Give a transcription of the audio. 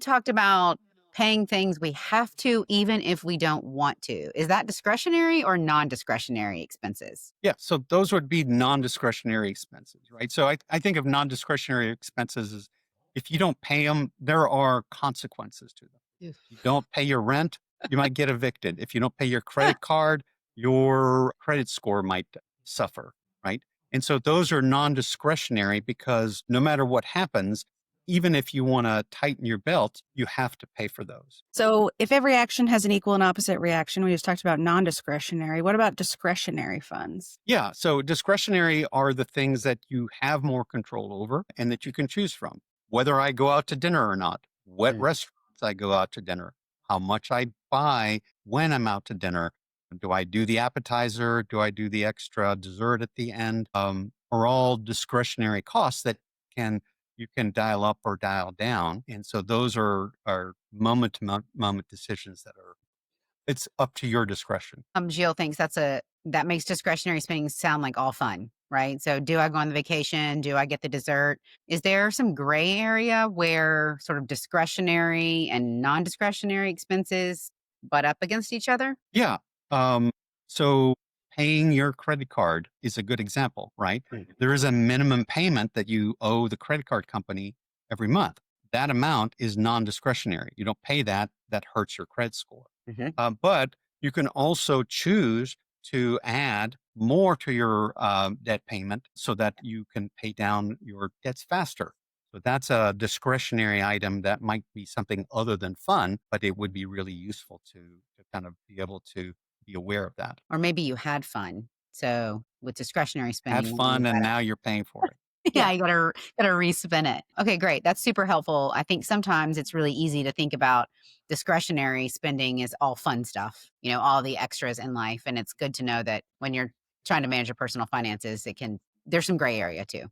talked about paying things we have to, even if we don't want to. Is that discretionary or non-discretionary expenses? Yeah, so those would be non-discretionary expenses, right? So I think of non-discretionary expenses as if you don't pay them, there are consequences to them. Oof. You don't pay your rent, you might get evicted. If you don't pay your credit card, your credit score might suffer, right? And so those are non-discretionary because no matter what happens, even if you want to tighten your belt, you have to pay for those. So if every action has an equal and opposite reaction, we just talked about non-discretionary. What about discretionary funds? Yeah. So discretionary are the things that you have more control over and that you can choose from. Whether I go out to dinner or not, what Mm. restaurants I go out to dinner, how much I buy when I'm out to dinner. Do I do the appetizer? Do I do the extra dessert at the end? Are all discretionary costs that can you can dial up or dial down. And so those are moment to moment decisions that are it's up to your discretion. Jill thinks that makes discretionary spending sound like all fun, right? So do I go on the vacation? Do I get the dessert? Is there some gray area where sort of discretionary and non-discretionary expenses butt up against each other? Yeah. Um, so paying your credit card is a good example, right? There is a minimum payment that you owe the credit card company every month. That amount is non-discretionary. You don't pay that, that hurts your credit score. Mhm. But you can also choose to add more to your debt payment so that you can pay down your debts faster. So that's a discretionary item that might be something other than fun, but it would be really useful to kind of be able to be aware of that. Or maybe you had fun. So with discretionary Had spending, now you fun and gotta now you're paying for it. yeah, Yeah. you gotta respin it. Okay, great. That's super helpful. I think sometimes it's really easy to think about discretionary spending as all fun stuff, all the extras in life. And it's good to know that when you're trying to manage your personal finances, there's some gray area too.